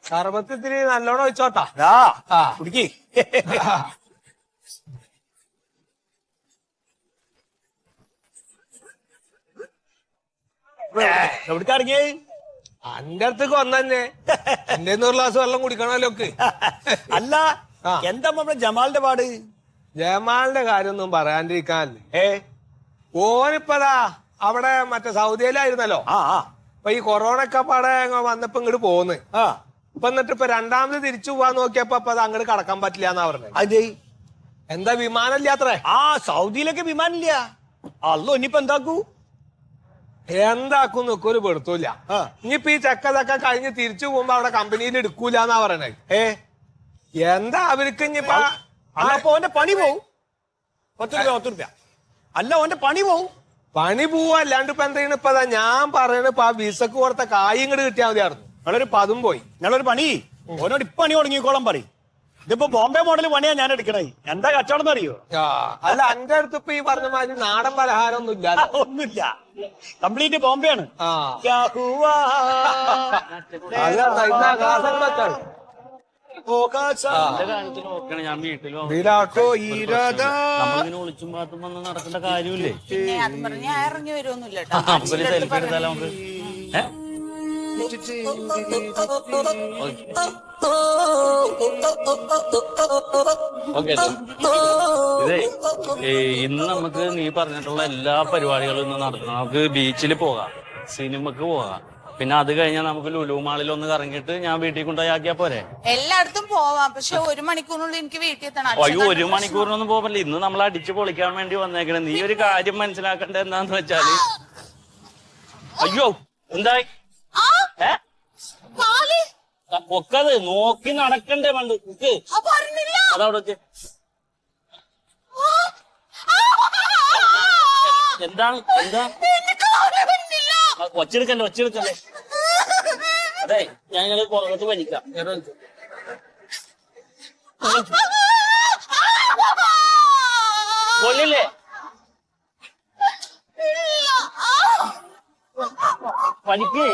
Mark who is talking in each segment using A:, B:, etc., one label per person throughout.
A: സർബത്തിരി നല്ലോണം വെച്ചോട്ടാ കുടിക്ക്. എവിടേക്ക് ഇറങ്ങിയേ? അന്റെ അടുത്തേക്ക് വന്നെ. എന്റെ 100 ഗ്ലാസ് വെള്ളം കുടിക്കണല്ലോ.
B: അല്ല, എന്താ നമ്മുടെ ജമാലിന്റെ പാട്?
A: ജമാലിന്റെ കാര്യമൊന്നും പറയാണ്ടിരിക്കാൻ. ഓനിപ്പതാ അവിടെ മറ്റേ സൗദിയിലായിരുന്നല്ലോ. അപ്പൊ ഈ കൊറോണ ഒക്കെ പാടെ വന്നപ്പോ ഇങ്ങോട്ട് പോന്ന്. ഇപ്പൊ എന്നിട്ട് ഇപ്പൊ രണ്ടാമത് തിരിച്ചു പോവാൻ നോക്കിയപ്പോ അത് അങ്ങോട്ട് കടക്കാൻ പറ്റില്ല എന്നാ പറഞ്ഞത്.
B: അതെ,
A: എന്താ വിമാനം ഇല്ലാത്രേ?
B: സൗദിയിലൊക്കെ വിമാനം ഇല്ല. അല്ലോ ഇനിയിപ്പോ എന്താക്കൂ?
A: എന്താക്കും നോക്കൊരു പെടുത്തൂല. ഇനിയിപ്പൊ ഈ ചെക്കതൊക്കെ കഴിഞ്ഞ് തിരിച്ചു പോകുമ്പോ അവിടെ കമ്പനിയിൽ എടുക്കൂല എന്നാ പറയണേ. എന്താ അവർക്ക് ഇനിയിപ്പോ
B: ഓന്റെ പണി പോവും. 10 രൂപ. അല്ല, ഓന്റെ പണി പോവും.
A: പണി പോവാ. അല്ലാണ്ട് ഇപ്പൊ എന്താണ് ഇപ്പതാ ഞാൻ പറയണ ഇപ്പൊ ആ വിസക്ക് കൊടുത്ത കായ് ഇങ്ങോട്ട് കിട്ടിയാൽ മതിയായിരുന്നു. നിങ്ങളൊരു പതും പോയി.
B: ഞങ്ങളൊരു പണി ഓനോട് ഇപ്പൊ പണി തുടങ്ങിക്കോളം പറയും. ഇതിപ്പോ ബോംബെ മോഡൽ പണിയാ ഞാൻ എടുക്കണേ. എന്താ കച്ചവടം അറിയോ?
A: അല്ല, എന്റെ അടുത്ത് ഇപ്പൊ ഈ പറഞ്ഞ മാതിരി നാടൻ പലഹാരം
B: ഒന്നുമില്ല. കംപ്ലീറ്റ് ബോംബെ ആണ്.
C: ഞാൻ വീട്ടിലോ ഒളിച്ചും പാത്തും വന്ന് നടക്കേണ്ട കാര്യമില്ലേ?
D: ഇറങ്ങി വരുമൊന്നുമില്ല.
C: സെൽഫി എടുത്താലോ നമുക്ക്? ഇതേ ഇന്ന് നമുക്ക് നീ പറഞ്ഞിട്ടുള്ള എല്ലാ പരിപാടികളും ഇന്ന് നടത്തണം. നമുക്ക് ബീച്ചിൽ പോകാം, സിനിമക്ക് പോകാം, പിന്നെ അത് കഴിഞ്ഞാൽ നമുക്ക് ലുലു മാളിൽ ഒന്ന് കറങ്ങിയിട്ട് ഞാൻ വീട്ടിൽ കൊണ്ടുപോയാക്കിയാ പോരെ?
D: എല്ലായിടത്തും പോവാം, പക്ഷെ 1 മണിക്കൂറിനുള്ളിൽ എനിക്ക് വീട്ടിൽ എത്തണം.
C: അയ്യോ, 1 മണിക്കൂറിനൊന്നും പോകല്ലേ. ഇന്ന് നമ്മൾ അടിച്ചു പൊളിക്കാൻ വേണ്ടി വന്നേക്കണേ. നീ ഒരു കാര്യം മനസ്സിലാക്കേണ്ടത് എന്താന്ന് വെച്ചാല്, അയ്യോ എന്തായി ഒക്കത് നോക്കി നടക്കണ്ടേ പണ്ട് അതവിടെ വെച്ച്. എന്താണ് എന്താ ഒച്ചെടുക്കല്ലേ. അതെ, ഞങ്ങള് പുറത്ത് വലിക്കാം. കൊള്ളില്ലേ? വലിക്ക്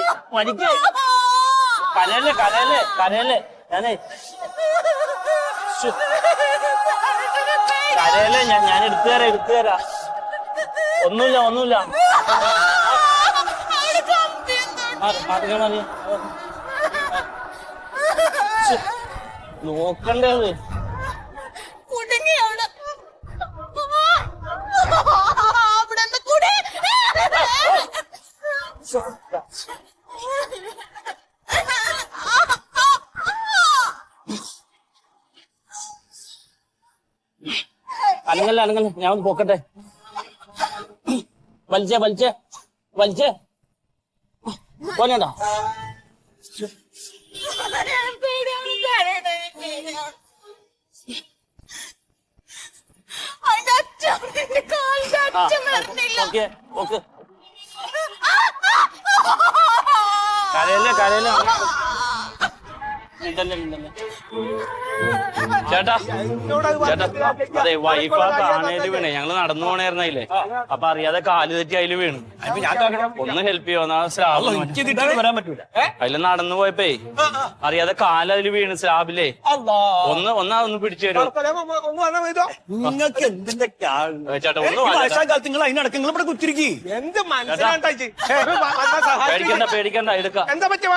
C: കരയല്ലേ ഞാനേ കരയല്ലേ ഞാൻ എടുത്തു തരാം. ഒന്നുമില്ല നോക്കണ്ടേ അത്? അനങ്ങല്ല ഞാൻ ഒന്ന് പോക്കട്ടെ. വലിച്ചേ പോലെയുണ്ടോ? കരയല്ലേ ചേട്ടാ അതെ, വൈഫ് ആ കാണേല് വീണേ. ഞങ്ങള് നടന്നു പോണേർന്നല്ലേ, അപ്പൊ അറിയാതെ കാല് തെറ്റി അതില് വീണു. ഒന്ന് ഹെൽപ്പ് ചെയ്യോ?
B: വരാൻ പറ്റൂല.
C: അതില് നടന്നു പോയപ്പേ അറിയാതെ കാല് അതില് വീണ് സ്ലാബിലേ. ഒന്ന് പിടിച്ചു തരുമോ
B: നിങ്ങൾക്ക്? എന്തിന്റെ
C: ചേട്ടാ?
B: വയസ്സാകാലത്ത് നിങ്ങൾ അതിനടക്കം നിങ്ങൾ ഇവിടെ കുത്തിരിക്കി.
A: എന്ത് മനസ്സിലാക്കി
C: പേടിക്കണ്ട എടുക്കാം.
A: എന്താ പറ്റിയ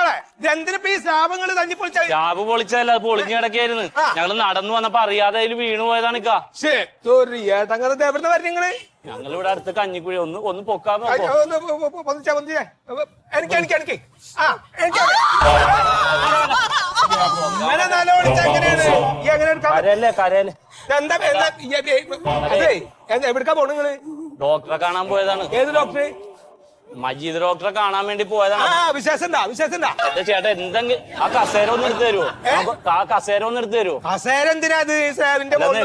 A: എന്തിനിപ്പോ ഈ സ്ലാബുകൾ തല്ലിപ്പൊളിച്ച?
C: സ്ലാബ് പൊളിച്ചതല്ല, അത് പൊളിഞ്ഞു കിടക്കായിരുന്നു. ഞങ്ങള് നടന്നു വന്നപ്പോ അറിയാതെ അതിൽ വീണു പോയതാണ്. ഞങ്ങളിവിടെ അടുത്ത് കഞ്ഞിക്കുഴി ഒന്ന് പൊക്കാൻ നോക്കോ? കരയല്ലേ
A: എവിടക്കാ പോണു നിങ്ങള്?
C: ഡോക്ടറെ കാണാൻ പോയതാണ്.
A: ഏത് ഡോക്ടറെ?
C: മജീദ് ഡോക്ടറെ കാണാൻ വേണ്ടി പോയതാണ്.
A: വിശേഷം
C: ചേട്ടാ എന്തെങ്കിലും ആ കസേര ഒന്ന് എടുത്തു തരുമോ?
A: കസേര എന്തിനാ?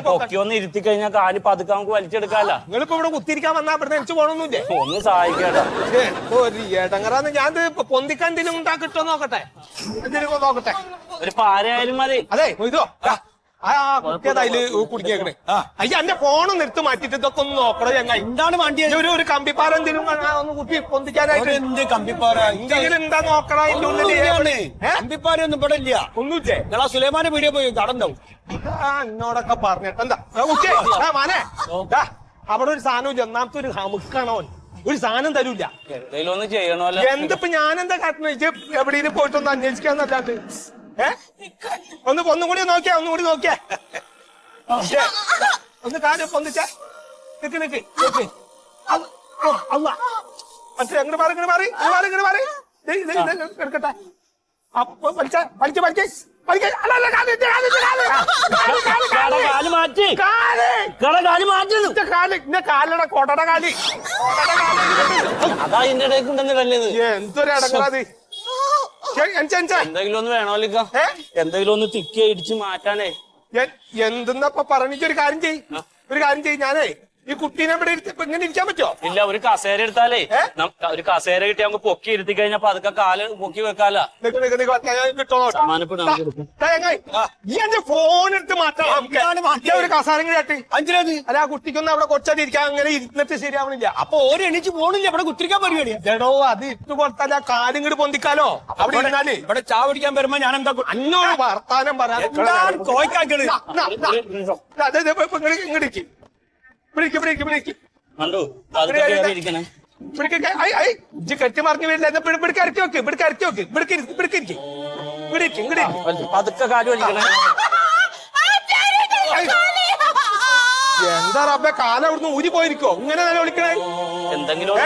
C: പൊക്കി ഒന്ന് ഇരുത്തി കഴിഞ്ഞാൽ കാല് പതുക്കെ നമുക്ക് വലിച്ചെടുക്കാല്ല.
A: നിങ്ങളിപ്പോ ഇവിടെ കുത്തിരിക്കാൻ വന്നാ ഇവിടെ എനിക്ക് പോണൊന്നുമില്ലേ?
C: ഒന്ന് സഹായിക്കേട്ടാ.
A: ഏട്ടങ്ങറാന്ന് ഞാൻ പൊന്തിക്കാൻ എന്തെങ്കിലും ഉണ്ടാ കിട്ടോ നോക്കട്ടെ.
C: ഒരു പാരയായാലും മതി.
A: അതെ ഇതോ ആ കുട്ടിയത് അതില് കുടുങ്ങിയേക്കണേ അയ്യ എന്റെ ഫോണും നിർത്ത് മാറ്റിട്ട് ഇതൊക്കെ ഒന്ന് നോക്കണോ ചങ്ങായി.
B: എന്താണ് വണ്ടി
A: ഒരു കമ്പിപ്പാറ എന്തെങ്കിലും ഒന്ന് കുട്ടി പൊന്തിക്കാനായിട്ട്
B: എന്ത് കമ്പിപ്പാറ
A: എന്തെങ്കിലും എന്താ നോക്കണോ അതിന്റെ ഉള്ളില്
B: കമ്പിപ്പാറയൊന്നും ഇവിടെ ഇല്ല.
A: ഒന്നുമില്ലേ?
B: നിങ്ങളാ സുലൈമാന്റെ വീഡിയോ പോയി കടണ്ടാവും.
A: എന്നോടൊക്കെ പറഞ്ഞിട്ട് എന്താ കുട്ടിയെ മാനെ അവിടെ ഒരു സാധനം ഇല്ല. ഒന്നാമത്തെ ഒരു ഹമുക്കാണോ ഒരു സാധനം തരൂല.
C: എന്തെങ്കിലും ഒന്ന് ചെയ്യണമല്ലോ.
A: എന്തിപ്പോ ഞാനെന്താ കാട്ടണ എവിടെയും പോയിട്ടൊന്ന് അന്വേഷിക്കാന്നല്ലാണ്ട് ഒന്നും കൂടി നോക്കിയാ ഒന്ന് കാര്യം പൊന്നിച്ചേ നിക്ക് മറ്റേ അങ്ങോട്ട് മാറി എടുക്കട്ടെ കാലയുടെ കൊടയുടെ കാലി
C: അതാ ഇതിന്റെ ഇടയ്ക്ക് ഉണ്ടെന്നില്ലത്.
A: എന്തൊരു അടങ്ങാത്.
C: എന്തെങ്കിലും ഒന്ന് വേണമല്ലോ. എന്തെങ്കിലും ഒന്ന് തിക്കി ഇടിച്ച് മാറ്റാനേ.
A: എന്തെന്നപ്പൊ പറഞ്ഞിട്ടൊരു കാര്യം ചെയ്യ് ഞാനേ ഈ കുട്ടീനെ ഇവിടെ ഇങ്ങനെ ഇരിക്കാൻ പറ്റുമോ?
C: ഇല്ല, ഒരു കസേര എടുത്താലേ ഒരു കസേര കിട്ടി നമുക്ക് പൊക്കി ഇരുത്തി കഴിഞ്ഞപ്പോ അതൊക്കെ കാല് പൊക്കി വെക്കാല.
A: ഈ എന്റെ ഫോൺ എടുത്ത് മാറ്റാം ഒരു കസാരം കേട്ട് അല്ല ആ കുട്ടിക്കൊന്നും അവിടെ കൊച്ചടിയിരിക്കാൻ അങ്ങനെ ഇരുന്നിട്ട് ശരിയാവണില്ല.
B: അപ്പൊ ഓരോ എണീച്ച് പോണില്ല, ഇവിടെ കുത്തിരിക്കാൻ പരിപാടിയാ.
A: ജഡോ അത് ഇട്ട് കൊടുത്താൽ ആ കാലും ഇങ്ങോട്ട് പൊന്തിക്കാലോ. അവിടെ ഇരുന്നാലേ
B: ഇവിടെ ചാ പിടിക്കാൻ വരുമ്പോ ഞാൻ എന്താ
A: അന്നോട് വർത്താനം പറയാൻ ഇങ്ങോട്ടേക്ക് കെട്ടി മറിഞ്ഞു വരില്ല. ഇറക്കി വെക്ക്
C: അതൊക്കെ കാല് വലിക്കണേ.
A: എന്താ റബ്ബെ കാലം അവിടുന്ന് ഊരി പോയിരിക്കോ ഇങ്ങനെ നില വിളിക്കണേ?
C: എന്തെങ്കിലും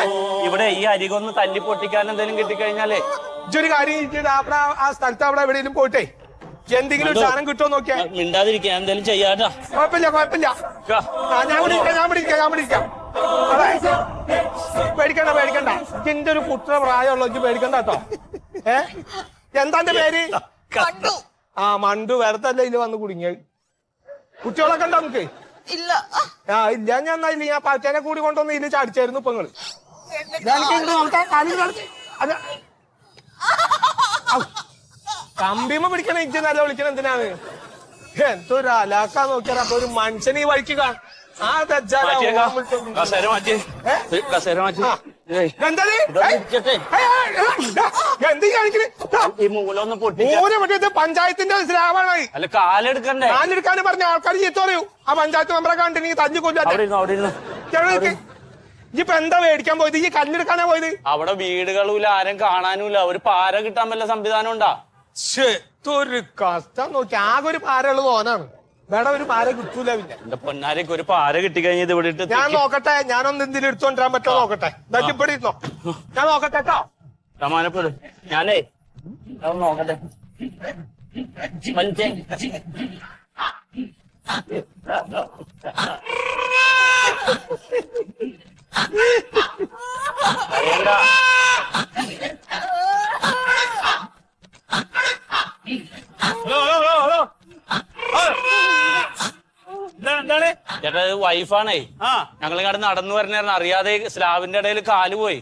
C: ഇവിടെ ഈ അരികൊന്ന് തല്ലി പൊട്ടിക്കാൻ എന്തെങ്കിലും കിട്ടിക്കഴിഞ്ഞാലേ
A: ഇതൊരു കാര്യം അവിടെ ആ സ്ഥലത്ത് അവിടെ എവിടെയെങ്കിലും പോയിട്ടേ എന്തെങ്കിലും ഒരു സാധനം കിട്ടുമോ നോക്കിയാ.
C: മിണ്ടാതിരിക്കാൻ എന്തെങ്കിലും ചെയ്യാട്ടാ.
A: കുഴപ്പമില്ല ഞാൻ പിടിക്കാം പേടിക്കണ്ട എന്റെ ഒരു കുട്ട പ്രായമുള്ള പേടിക്കണ്ട കേട്ടോ. എന്താ എന്റെ പേര്? മണ്ടു വെറുതല്ല ഇതില് വന്ന് കുടുങ്ങിയത്. കുട്ടികളൊക്കെ ഉണ്ടോ നമുക്ക്?
D: ഇല്ല
A: ഞാൻ പാറ്റേനെ കൂടി കൊണ്ടുവന്ന് ഇതില് ചാടിച്ചായിരുന്നു ഇപ്പൊ നിങ്ങള്. കമ്പിമ പിടിക്കണ ഇജ്ജ് നല്ല വിളിക്കണ എന്തിനാണ്? എന്തൊരു അലാക്കാ നോക്കിയാൽ അപ്പൊ ഒരു മനുഷ്യനെ ഈ വഴിക്ക് കാണും. പഞ്ചായത്തിന്റെ സ്ലാബാണ്.
C: അല്ല കാലെടുക്കണ്ടേ?
A: കാലെടുക്കാനും പറഞ്ഞ ആൾക്കാർ ചീത്ത പറയൂ. ആ പഞ്ചായത്ത് മെമ്പറെ കണ്ടിട്ടുണ്ടെങ്കിൽ തഞ്ഞു കൊല്ലാ. ഇപ്പൊ എന്താ മേടിക്കാൻ പോയത്? ഈ കല്ലെടുക്കാനാ പോയത്?
C: അവിടെ വീടുകളുമില്ല, ആരും കാണാനുമില്ല. ഒരു പാര കിട്ടാൻ വല്ല സംവിധാനം ഉണ്ടാ?
A: ഒരു കഷ്ടം നോക്കി. ആകെ ഒരു പാരയുള്ളത് ഓനാണ്. വേണം ഒരു പാര കിട്ടൂല. പിന്നെ
C: എന്റെ പൊന്നാരൊക്കെ ഒരു പാര കിട്ടിക്കഴിഞ്ഞത് ഇവിടെ ഇട്ട്
A: ഞാൻ നോക്കട്ടെ. ഞാനൊന്ന് എന്തെങ്കിലും എടുത്തോണ്ടിരാൻ പറ്റോ നോക്കട്ടെ. ഇവിടെ ഇരുന്നോ, ഞാൻ നോക്കട്ടെ കേട്ടോ.
C: സമാനപ്പെടും. ഞാനേ നോക്കട്ടെ. ചേട്ടാ വൈഫാണേ. ഞങ്ങളിങ്ങോട്ട് നടന്നു വരണായിരുന്നു. അറിയാതെ സ്ലാബിന്റെ ഇടയിൽ കാല് പോയി.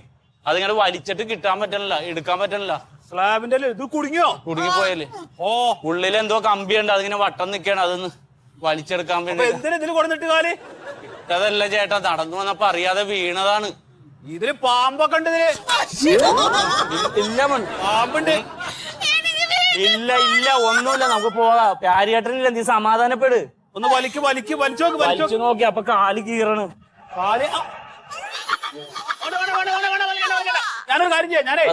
C: അതിങ്ങനെ വലിച്ചിട്ട് കിട്ടാൻ പറ്റണില്ല, എടുക്കാൻ പറ്റണില്ല.
B: സ്ലാബിന്റെ ഇത്
C: കുടുങ്ങിപ്പോയല്ലേ. ഉള്ളിൽ എന്തോ കമ്പിയുണ്ട്, അതിങ്ങനെ വട്ടം നിക്കാണ്. അതൊന്ന് വലിച്ചെടുക്കാൻ വേണ്ടി.
B: ഇതിൽ കൊടുത്തിട്ട് കാല്
C: അതല്ല ചേട്ടാ, നടന്നു വന്നപ്പോ അറിയാതെ വീണതാണ്.
B: ഇതില് പാമ്പൊക്കെ ഉണ്ട്.
C: ഇല്ല
B: പാമ്പുണ്ട്.
C: ഇല്ല ഒന്നുമില്ല. നമുക്ക് പോകാം. പ്യാരിയേട്ടനില്ല, നീ സമാധാനപ്പെട്.
B: ഒന്ന് വലിച്ചു
C: നോക്കി. അപ്പൊ കാല് കീറണ്.
B: ഞാനൊരു കാര്യം ചെയ്യാം. ഞാനേ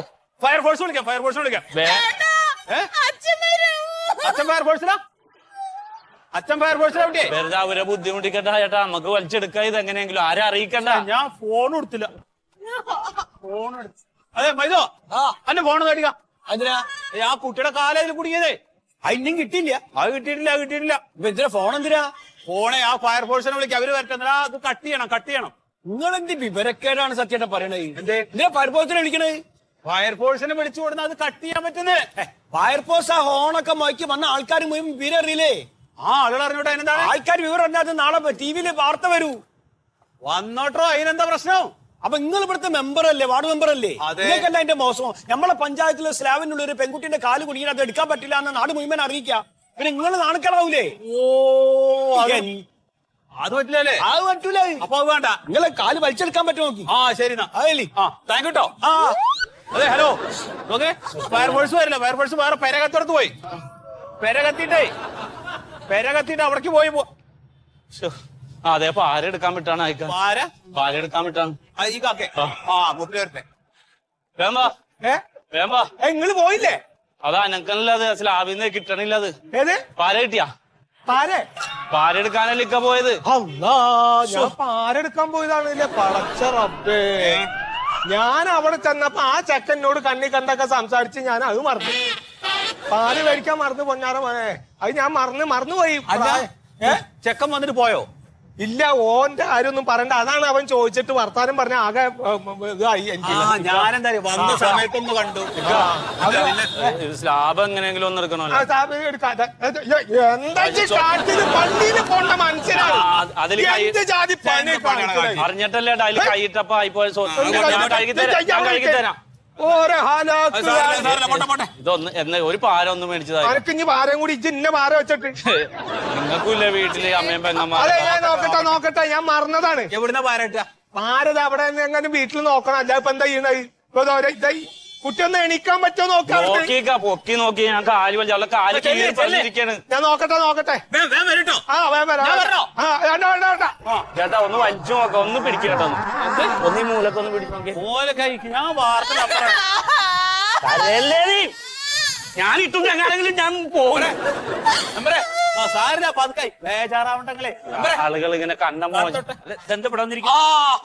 B: ഫയർഫോഴ്സ് വിളിക്കാം. അച്ഛൻ ഫയർഫോഴ്സിലാ? അച്ഛൻ ഫയർഫോഴ്സിലാ?
C: വെറുതെ അവരെ ബുദ്ധിമുട്ടിക്കണ്ട ചേട്ടാ, നമുക്ക് വലിച്ചെടുക്കാം. ഇത് എങ്ങനെയെങ്കിലും ആരെ അറിയിക്കണ്ട.
B: ഞാൻ ഫോൺ കൊടുത്തില്ല. അതെ മൈദോ, അന്റെ ഫോൺ മേടിക്കാം. അതിനാ ആ കുട്ടിയുടെ കാലയിൽ കുടുങ്ങിയതേ. അതിനും കിട്ടിയില്ല. അത് കിട്ടിയിട്ടില്ല. ഇപ്പൊ എന്തിനാ ഫോൺ? എന്തിനാ ഫോണെ? ആ ഫയർഫോഴ്സിനെ വിളിക്കാം. അവര് വരട്ടെ. അത് കട്ട് ചെയ്യണം. നിങ്ങൾ എന്ത് വിവരക്കേടാണ് സത്യേട്ട പറയണേ? എന്തിനാ ഫയർഫോഴ്സിനെ വിളിക്കണേ? ഫയർഫോഴ്സിനെ വിളിച്ചു കൊടുത്താൽ അത് കട്ട് ചെയ്യാൻ പറ്റുന്നത്. ഫയർഫോഴ്സ് ആ ഹോണൊക്കെ മയക്കി വന്ന ആൾക്കാർ മുഴുവൻ വിവരം അറിയില്ലേ? ആളുകൾ അറിഞ്ഞോട്ടെ. അതിനെന്താണ്? ആൾക്കാർ വിവരം അറിഞ്ഞാൽ നാളെ ടിവിയില് വാർത്ത വരൂ. വന്നോട്ടോ, അതിനെന്താ പ്രശ്നം? അപ്പൊ നിങ്ങൾ ഇവിടുത്തെ മെമ്പർ അല്ലേ, വാർഡ് മെമ്പർ അല്ലേ? നിങ്ങൾക്കല്ല അതിന്റെ മോശം. നമ്മളെ പഞ്ചായത്തിലെ സ്ലാബിനുള്ള ഒരു പെൺകുട്ടിന്റെ കാല് കുടുങ്ങിയാൽ അത് എടുക്കാൻ പറ്റില്ല എന്ന് നാട് മുഴുവൻ അറിയിക്കാം. പിന്നെ നിങ്ങൾ നാണക്കേടാവൂലേ? അത് പറ്റില്ലല്ലേ? അത് പറ്റൂല. അപ്പൊ അത് വേണ്ട.
A: നിങ്ങളെ കാല് വലിച്ചെടുക്കാൻ പറ്റുമോ നോക്കി?
B: ആ ശരി എന്നാ അതല്ലേ. ആ താങ്ക് യു കേട്ടോ. ആ അതെ ഹലോ നോക്കേ, ഫയർഫോഴ്സ് വരില്ല. ഫയർഫോഴ്സ് വേറെ പെരകത്തോടത്ത് പോയി. പെരകത്തിട്ട് അവിടേക്ക് പോയി.
C: അതെ പാരെടുക്കാൻ വിട്ടാണ് അയക്കാൻ. പാരെടുക്കാൻ വിട്ടാണ്.
B: ഈ കാക്കേ ആ മുട്ടിൽ വരട്ടെ.
C: വേമ്പാ വേമ്പാ
A: നിങ്ങള് പോയില്ലേ?
C: അത് അനക്കനല്ലത് സ്ലാബിന്ന് കിട്ടണില്ല. അത്
A: ഏത്
C: പാര കിട്ടിയാ? പാരെടുക്കാനല്ലേ ഇക്ക പോയത്?
A: അല്ലാ, ഞാൻ പാരെടുക്കാൻ പോയതാണല്ലേ. പടച്ച റബ്ബേ, ഞാൻ അവിടെ ചെന്നപ്പോ ആ ചെക്കനോട് കണ്ണി കണ്ടൊക്കെ സംസാരിച്ച് ഞാൻ അത് മറന്നു. പാല് മേടിക്കാൻ മറന്നു പൊന്നാറ മോനെ. അത് ഞാൻ മറന്നുപോയി.
B: ചെക്കൻ വന്നിട്ട് പോയോ?
A: ഇല്ല, ഓന്റെ കാര്യമൊന്നും പറയണ്ട. അതാണ് അവൻ ചോദിച്ചിട്ട് വർത്താനം പറഞ്ഞ ആകെ ഇതായി എനിക്ക്.
B: ഞാനെന്താ വന്ന സമയത്തൊന്ന് കണ്ടു.
C: സ്ലാബ് എങ്ങനെയെങ്കിലും ഒന്ന് എടുക്കണമല്ലോ. അറിഞ്ഞിട്ടല്ലേ അതിൽ കൈയിട്ടപ്പോ ആയിപ്പോയ ഞാൻ കഴുകിത്തരാം. ഇതൊന്ന് എന്ന ഒരു പാര ഒന്ന് മേടിച്ചതായി.
A: ഇനി പാരം കൂടി ഇന്ന പാര വെച്ചിട്ട്
C: നിങ്ങൾക്കില്ലേ വീട്ടില് അമ്മയും പെങ്ങന്മാർ?
A: നോക്കട്ടെ ഞാൻ മറന്നതാണ്.
B: എവിടുന്ന പാരട്ട?
A: പാരത് അവിടെ എങ്ങനെ വീട്ടിൽ നോക്കണം. അല്ല ഇപ്പൊ എന്താ ചെയ്യണത്? കുട്ടി ഒന്ന് എണീക്കാൻ പറ്റുമോ നോക്കാം.
C: പൊക്കി നോക്കി ഞാൻ കാല് വലിയ കാല് കീഴിരിക്കാണ്.
A: ഞാൻ നോക്കട്ടെ. ആ വേം വരാം.
C: ചേട്ടാ ഒന്ന് വലിച്ചു നോക്കാം, ഒന്ന് പിടിക്കട്ടോ. ഒന്ന് ഈ മൂലക്കൊന്ന് പിടിച്ചു നോക്കി.
B: ഞാൻ വാർത്ത
C: ഞാൻ ഇട്ടും എങ്ങാനെങ്കിലും ഞാൻ പോകണേ. ആളുകൾ ഇങ്ങനെ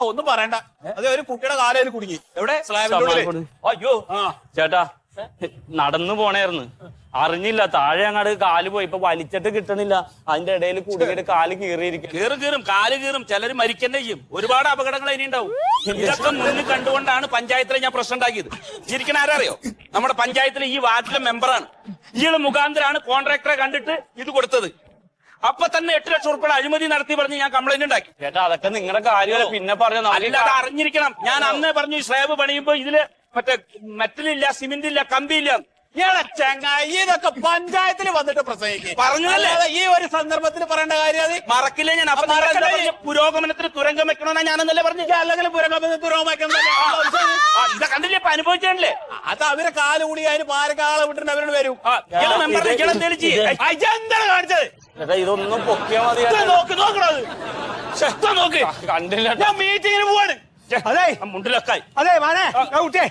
B: ഒന്നും പറയണ്ട. അതെ ഒരു കുട്ടിയുടെ കാലയിൽ കുടുങ്ങി. എവിടെ?
C: അയ്യോ ചേട്ടാ, നടന്നു പോണേർന്ന് അറിഞ്ഞില്ല. താഴെ അങ്ങാട് കാല് പോയി. ഇപ്പൊ വലിച്ചിട്ട് കിട്ടണില്ല. അതിന്റെ ഇടയിൽ കുടുങ്ങിയിട്ട് കാല് കീറിയിരിക്കും.
E: കാല് കീറും. ചിലര് മരിക്കന്നെ ചെയ്യും. ഒരുപാട് അപകടങ്ങൾ ഇനി ഉണ്ടാവും. ഇതൊക്കെ മുന്നിൽ കണ്ടുകൊണ്ടാണ് പഞ്ചായത്തിലെ ഞാൻ പ്രശ്നം ഉണ്ടാക്കിയത്. ശരിക്കും ആരറിയോ? നമ്മുടെ പഞ്ചായത്തിലെ ഈ വാർഡിലെ മെമ്പറാണ്. ഇയാള് മുഖാന്തരാണ് കോൺട്രാക്ടറെ കണ്ടിട്ട് ഇത് കൊടുത്തത്. അപ്പൊ തന്നെ 8 ലക്ഷം ഉറുപ്പിക അഴിമതി നടത്തി പറഞ്ഞ് ഞാൻ കംപ്ലൈന്റ് ഉണ്ടാക്കി.
C: ചേട്ടാ അതൊക്കെ നിങ്ങളുടെ കാര്യമല്ല. പിന്നെ പറഞ്ഞു
E: അല്ലാതെ അറിഞ്ഞിരിക്കണം. ഞാൻ അന്നേ പറഞ്ഞു ഈ സ്ലാബ് പണിയുമ്പോ ഇതില് മറ്റേ മെറ്റലില്ല, സിമെന്റ് ഇല്ല, കമ്പിയില്ല.
B: ഇയാളെ ചങ്ങായി ഇതൊക്കെ പഞ്ചായത്തിൽ വന്നിട്ട് പ്രസംഗിക്കും
E: പറഞ്ഞല്ലേ?
B: ഈ ഒരു സന്ദർഭത്തിൽ പറയേണ്ട കാര്യം അത്
E: മറക്കില്ലേ? ഞാൻ അപ്പൊ പുരോഗമനത്തിന് തുരങ്കം വെക്കണമെന്നാ ഞാനെന്നല്ലേ പറഞ്ഞു.
B: അല്ലെങ്കിൽ പുരോഗമനത്തിന് തുറന്നു
E: ഇതൊക്കെ കണ്ടില്ലേ? ഇപ്പൊ അനുഭവിച്ചേ.
B: അത് അവരെ കാല് കൂടി അതിന് പാരക്കാളെ വിട്ടിട്ട് അവരോട് വരും.
E: എന്താണ് കാണിച്ചത്?
C: ചേട്ടാ ഇതൊന്നും പൊക്കിയാ മതി.
E: നോക്ക്
C: കണ്ടില്ല.
E: ഞാൻ മീറ്റിങ്ങിന് പോവാണ്.
A: അതെ
E: മുണ്ടിലൊക്കെ
A: അതെ മാനേ കുട്ടിയെ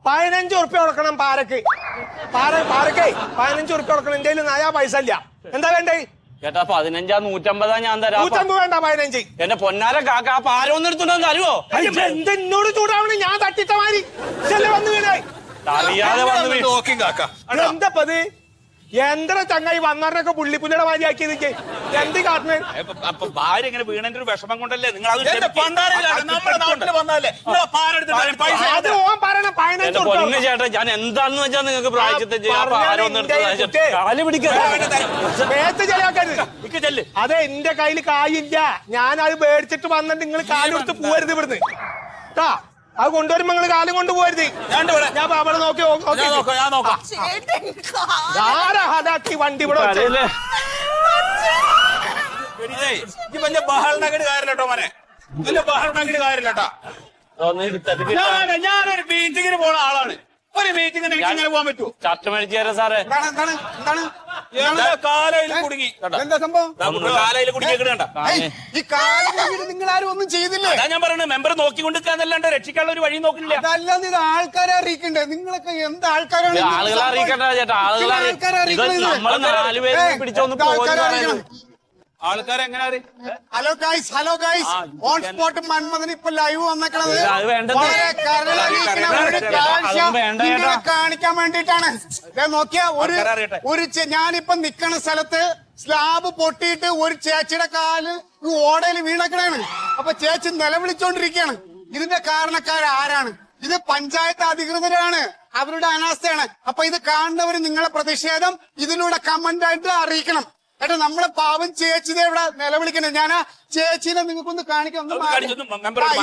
A: 15 ഉറുപ്പ്യ കൊടുക്കണം പാരക്ക്. പാരക്കേ 15 ഉറുപ്പ്യ കൊടുക്കണം. എന്റെ നയാ പൈസ ഇല്ല. എന്താ വേണ്ടേ?
C: ചേട്ടാ 15 150 ഞാൻ തരാം.
A: 150 വേണ്ട 15.
C: എന്റെ പൊന്നാര കാക്ക ആ പാര ഒന്ന് എടുത്തുണ്ടോ തരുവോ?
A: എന്തെന്നോട് ചൂടാവണേ? ഞാൻ തട്ടിച്ച മാതിരി വന്നു വീണേ.
C: അറിയാതെ വന്ന്
E: നോക്കി കാക്ക
A: എന്തപ്പത്? യന്ത്ര ചങ്ങായി വന്നവരൊക്കെ പുള്ളിപ്പുല്ലിയുടെ മാതിരി ആക്കി നിൽക്കേ. എന്ത് കാട്ടുന്നേ?
E: അപ്പൊ ഭാര്യ ഇങ്ങനെ വീണന്റെ ഒരു വിഷമം കൊണ്ടല്ലേ നിങ്ങൾ അത്
B: നമ്മുടെ നാട്ടിൽ വന്നാലേ
A: അത് ഓൻ പറയണം 15 ഉറുപ്പ്യ.
C: പൊന്നു ചേട്ടാ ഞാൻ എന്താന്ന് വെച്ചാ നിങ്ങൾക്ക് പ്രായച്ചിട്ട് കാല് പിടിക്കാ.
A: അതെ എന്റെ കയ്യിൽ കായില്ല. ഞാനത് മേടിച്ചിട്ട് വന്നിട്ട് നിങ്ങൾ കാലെടുത്ത് പോവരുത് ഇവിടുന്ന് കേട്ടാ. അത് കൊണ്ടുവരുമ്പോ നിങ്ങൾ കാലം കൊണ്ട് പോരുത്. ഞാൻ അവിടെ നോക്കി ആരാക്കി വണ്ടി ഇവിടെ
B: വലിയ ബഹളനകട് കാര്യല്ലോ മോനെ. വലിയ ബഹളനകട് കാര്യല്ലോ. ഞാനൊരു മീറ്റിങ്ങിന് പോണ ആളാണ്. ഒരു മീറ്റിങ്ങിന് ഇങ്ങനെ പോകാൻ പറ്റുമോ?
C: ചർച്ച മേടിച്ചു തരാം സാറേ.
B: കാലയിൽ കുടുങ്ങി.
E: എന്താ സംഭവം? കാലയിൽ കുടുങ്ങിയേക്കണ്ട.
B: ഈ കാലം നിങ്ങൾ ആരും ഒന്നും ചെയ്തില്ലേ?
E: ഞാൻ പറയുന്നത് മെമ്പർ നോക്കിക്കൊണ്ടിരിക്കാന്നല്ലാണ്ട് രക്ഷിക്കാനുള്ള ഒരു വഴി നോക്കില്ല.
B: അതല്ലാതെ ഇത് ആൾക്കാരെ അറിയിക്കണ്ടേ? നിങ്ങളൊക്കെ എന്ത് ആൾക്കാരാണ്?
C: ആളുകളെ അറിയിക്കണ്ട ചേട്ടാ. ആളുകളെ നമ്മള് 4 പേര് പിടിച്ചൊന്ന് പോയി.
E: ആൾക്കാരെങ്ങനെ
B: hello guys on spot Manmadhan ഇപ്പൊ ലൈവ് വന്നേക്കണത് കാണിക്കാൻ വേണ്ടിട്ടാണ്. നോക്കിയാ ഞാനിപ്പൊ നിക്കണ സ്ഥലത്ത് സ്ലാബ് പൊട്ടിയിട്ട് ഒരു ചേച്ചിയുടെ കാല് ഓടയിൽ വീണക്കണാണ്. അപ്പൊ ചേച്ചി നിലവിളിച്ചോണ്ടിരിക്കുകയാണ്. ഇതിന്റെ കാരണക്കാരാരാണ്? ഇത് പഞ്ചായത്ത് അധികൃതരാണ്. അവരുടെ അനാസ്ഥയാണ്. അപ്പൊ ഇത് കാണുന്നവര് നിങ്ങളെ പ്രതിഷേധം ഇതിലൂടെ കമന്റ് ആയിട്ട് അറിയിക്കണം. ഏട്ടാ നമ്മളെ പാവം ചേച്ചിനെ ഇവിടെ നിലവിളിക്കണേ. ഞാൻ ആ ചേച്ചിനെ നിങ്ങൾക്കൊന്ന് കാണിക്കാം.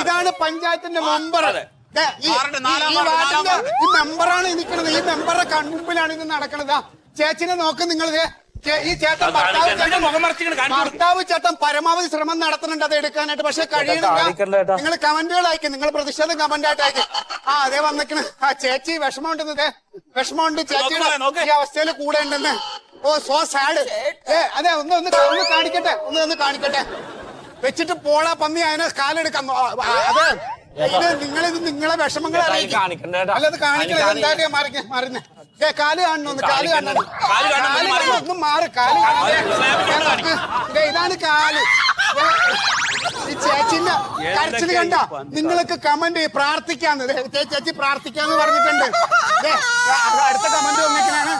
B: ഇതാണ് പഞ്ചായത്തിന്റെ മെമ്പർ. ഈ മെമ്പറാണ് നിൽക്കുന്നത്. ഈ മെമ്പറുടെ കൺമുമ്പിലാണ് ഇത് നടക്കണത്. ചേച്ചിനെ നോക്ക് നിങ്ങൾ. ഈ ചേട്ടൻ
E: മുഖം മറച്ചിങ്ങനെ കാണിച്ചു
B: ഭർത്താവ് ചേട്ടൻ പരമാവധി ശ്രമം നടത്തുന്നുണ്ട് അത് എടുക്കാനായിട്ട്, പക്ഷെ കഴിയുന്നില്ല. നിങ്ങൾ കമന്റുകൾ അയക്കും, നിങ്ങൾ പ്രതിഷേധം കമന്റ് ആയിട്ട് അയക്കും. അതേ വന്നിക്കണ്. ആ ചേച്ചി വിഷമമുണ്ടെന്ന്, വിഷമമുണ്ട് ചേച്ചിയുടെ ഈ അവസ്ഥയിൽ കൂടെ ഉണ്ടെന്ന്. ഓ സോ സാഡ്. അതെ ഒന്ന് കാണിക്കട്ടെ, ഒന്ന് കാണിക്കട്ടെ. വെച്ചിട്ട് പോളാ പന്നി അതിനെ കാലെടുക്കാം. അതെ ഇത് നിങ്ങളെ വിഷമങ്ങൾ അറിയിക്കും. അല്ലത് കാണിക്കണേ. എന്താ മറിഞ്ഞ കാല് കാണണം, കാല് കാണണം. ഒന്നും മാറി കാല് ഇതാണ് കാല്. ഈ ചേച്ചിന്റെ കരച്ചില് കണ്ട നിങ്ങൾക്ക് കമന്റ് പ്രാർത്ഥിക്കാന്ന്. ചേച്ചി പ്രാർത്ഥിക്കാന്ന് പറഞ്ഞിട്ടുണ്ട്. അടുത്ത കമന്റ് വന്നിരിക്കണാണ്.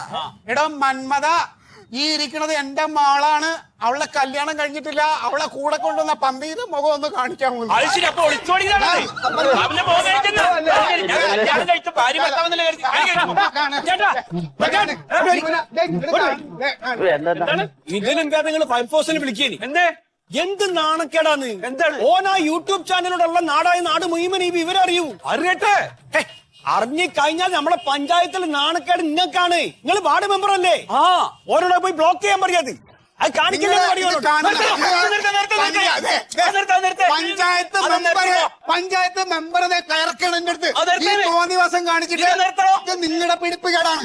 B: എടാ മന്മത, ഈ ഇരിക്കണത് എന്റെ മോളാണ്, അവളെ കല്യാണം കഴിഞ്ഞിട്ടില്ല, അവളെ കൂടെ കൊണ്ടുവന്ന പന്തിയുടെ മുഖം ഒന്ന് കാണിക്കാൻ പോകുന്നു.
F: ഇതിനെന്താ നിങ്ങൾ ഫയർഫോഴ്സിനെ വിളിക്കേനി? എന്ത് നാണക്കേടാന്ന്. എന്താണ് ഓനാ യൂട്യൂബ് ചാനലിലുള്ള നാടായ നാട് മുഴുവൻ ഈ വിവരം അറിയൂ. അറിയട്ടെ. അറിഞ്ഞു കഴിഞ്ഞാൽ നമ്മളെ പഞ്ചായത്തിൽ നാണക്കേട് നിങ്ങൾക്കാണ്. നിങ്ങൾ വാർഡ് മെമ്പർ അല്ലേ? ഓരോടെ പോയി ബ്ലോക്ക് ചെയ്യാൻ പറയാത്. അത് കാണിക്കില്ലെന്ന്
B: പഞ്ചായത്ത് മെമ്പറെ കയറക്കണം എന്റെ അടുത്ത്. തോന്നിവാസം കാണിച്ചിട്ട് നിങ്ങളുടെ പിടിപ്പ് കേടാണ്.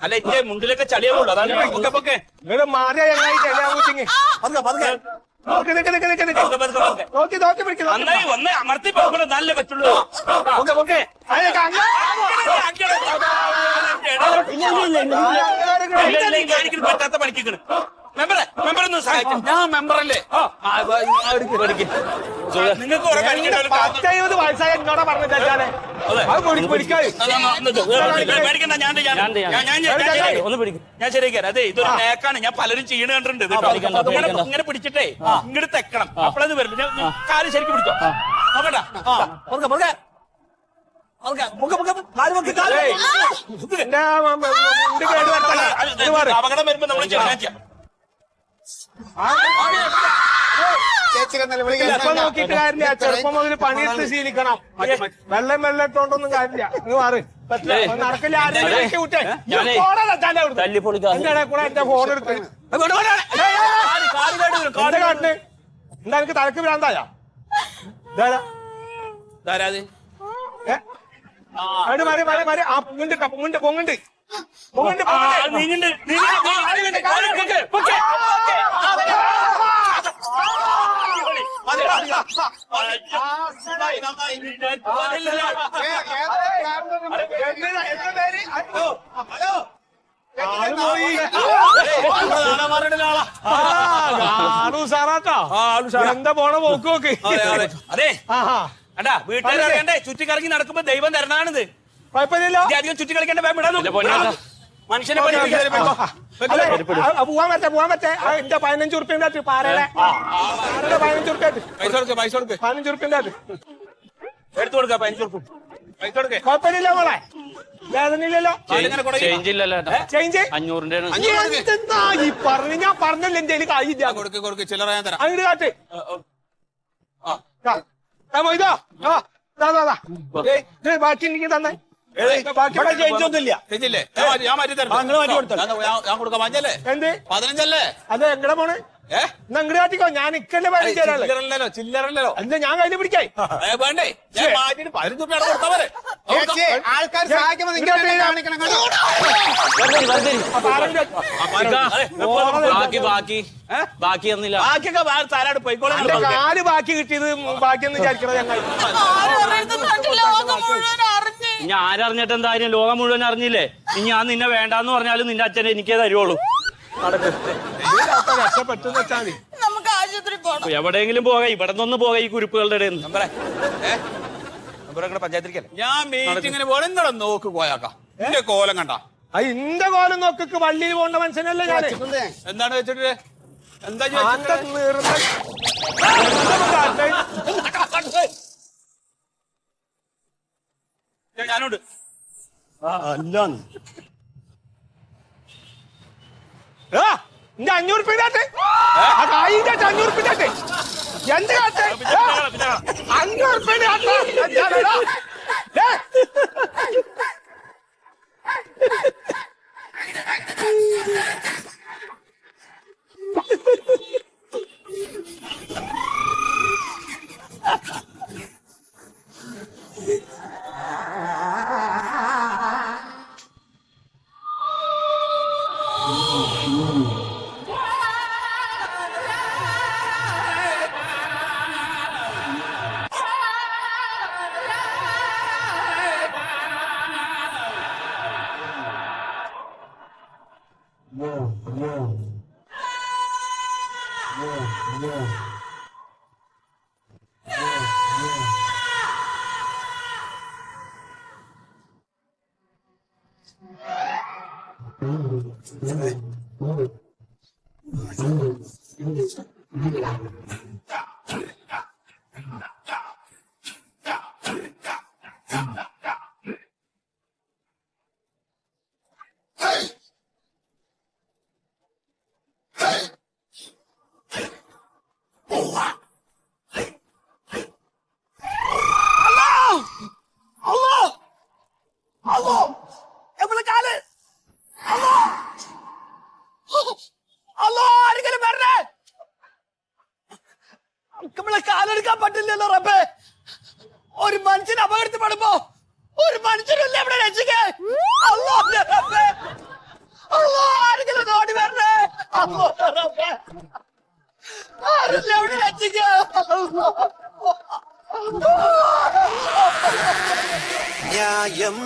E: അല്ല എന്റെ മുണ്ടിലൊക്കെ ചളിയാവുള്ളൂ. അതാണ്
A: മാറിയ
E: നന്നായി ഒന്ന് അമർത്തി പോകണം, നല്ല പറ്റുള്ളൂ. പറ്റാത്ത പണിക്കണം. മെമ്പറൊന്നും സഹായിക്കും. ഞാൻ മെമ്പറല്ലേ? നിങ്ങൾക്ക് കുറെ
A: വയസ്സായ എന്നോടാ പറഞ്ഞു
E: ഞാൻ ശരിയാക്കാൻ. അതെ ഇതൊരു നേക്കാണ്. ഞാൻ പലരും ചെയ്യണ കണ്ടിട്ടുണ്ട്. ഇങ്ങനെ പിടിച്ചിട്ടേ ഇങ്ങോട്ട് തെക്കണം. അപ്പോഴത് വരില്ല. കാല് ശരിക്കും പിടിച്ചോ. നോക്കട്ടാ. അപകടം വരുമ്പോ നമ്മൾ ചെയ്യാം.
A: നോക്കിയിട്ട് കാര്യമില്ല. ചെറുപ്പം മുതൽ പണിയെടുത്ത് ശീലിക്കണം. വെള്ളം ഇട്ടോണ്ടൊന്നും കാര്യമില്ല. നിങ്ങൾ മാറി നടക്കില്ല. എന്റെ ഫോൺ എടുത്ത് കാട്ടിന് എന്താ എനിക്ക് തലക്ക് ഭ്രാന്തായ പൊങ്ങുണ്ട് പൊങ്ങുണ്ട് സാറാട്ടാ എന്താ പോണ പോക്ക് നോക്ക്.
E: അതെ അടാ വീട്ടിൽ അറിയണ്ടേ, ചുറ്റിക്കറങ്ങി നടക്കുമ്പോ ദൈവം തരണാണിത്.
A: കുഴപ്പമില്ലല്ലോ.
E: അധികം ചുറ്റിക്കളിക്കേണ്ട മനുഷ്യനെ
A: പോവാൻ പറ്റേ എന്റെ 15 ഉറുപ്പ്യന്റെ പാറയുടെ 15 ഉറുപ്പ്യ
E: പൈസ കൊടുക്ക്
A: 15 ഉറുപ്പ്യന്റെ
E: എടുത്തു കൊടുക്ക. 15 ഉറുപ്പ്യ പൈസ കൊടുക്കേ.
A: കുഴപ്പമില്ല മോളെ, വേദനയില്ലല്ലോ.
C: ചേഞ്ച് ഇല്ലല്ലോ.
A: ചേഞ്ച്
C: 500
A: ഈ പറഞ്ഞു. ഞാൻ പറഞ്ഞല്ലോ എന്റെ കയ്യില്ല.
E: കൊടുക്ക് ചില്ലറ ഞാൻ തരാം.
A: അങ്ങോട്ട് കാട്ട്. ഇതോ ബാക്കി എനിക്ക് തന്നെ.
E: ഞാൻ മാറ്റി തരാം. ഞാൻ കൊടുക്കാം. 5 അല്ലേ?
A: എന്ത്
E: 15 അല്ലേ?
A: അതെ എങ്ങടെ പോണ്? അങ്ങോട്ട് കാട്ടിക്കോ. ഞാൻ ഇക്കല്ലേ
E: ചില്ലറല്ലോ ചില്ലറല്ലോ.
A: എന്താ ഞാൻ കയ്യിൽ പിടിക്കായി
E: വേണ്ടേ? ഞാൻ മാറ്റിട്ട് 15 രൂപ കൊടുത്താ പോരെ?
B: ആൾക്കാർ സഹായിക്കുമ്പോൾ കാണിക്കണം.
C: ബാക്കി ഒന്നില്ല.
E: ബാക്കിയൊക്കെ താരാട് പോയിക്കോളാം.
A: കാല് ബാക്കി കിട്ടിയത് ബാക്കിയെന്ന് വിചാരിക്കണത് ഞങ്ങൾ.
C: ഞാൻ ആരറിഞ്ഞിട്ട് എന്തായാലും ലോകം മുഴുവൻ അറിഞ്ഞില്ലേ. ഇനി ഞാൻ നിന്നെ വേണ്ടാന്ന് പറഞ്ഞാലും നിന്റെ അച്ഛനെ എനിക്കേ തരുവുള്ളൂ.
A: രക്ഷപ്പെട്ടെന്ന് വെച്ചാൽ മതി.
D: നമുക്ക് ആശുപത്രി പോകണം.
C: എവിടെയെങ്കിലും പോകാം. ഇവിടെ നിന്ന് പോകാം ഈ കുരിപ്പുകളുടെ ഇടയിൽ നിന്ന്.
E: പഞ്ചായത്തിലേക്കല്ലേ ഞാൻ മീറ്റിങ്ങിന് പോലെ നിങ്ങളെ നോക്ക് പോയാക്കാം. എന്റെ കോലം കണ്ട
A: ഇന്റെ കോലം നോക്ക്. വള്ളിയിൽ പോകേണ്ട മനുഷ്യനല്ലേ ഞാൻ.
E: എന്താണ് വെച്ചിട്ട് എന്താ ഞാനോട്
A: ഇന്റെ 500 ഉറുപ്പിക ആ കായിന്റെ 500 ഉറുപ്പിക എന്ത് കാട്ടെ 500 ഉറുപ്പിക
F: കാലെടുക്കാൻ പറ്റില്ലല്ലോ റബ്ബേ. ഒരു മനുഷ്യൻ അപകടത്തിൽപ്പെടുമ്പോ ഒരു മനുഷ്യനല്ലേ ഇവിടെ രക്ഷിക്കാൻ. അല്ലാഹുവിന്റെ റബ്ബേ, അല്ലാഹ് ആരെങ്കിലും ഓടി വരണേ. അല്ലാഹുവിന്റെ റബ്ബേ, ആരെങ്കിലും ഇവിടെ രക്ഷിക്കാൻ.
G: ന്യായം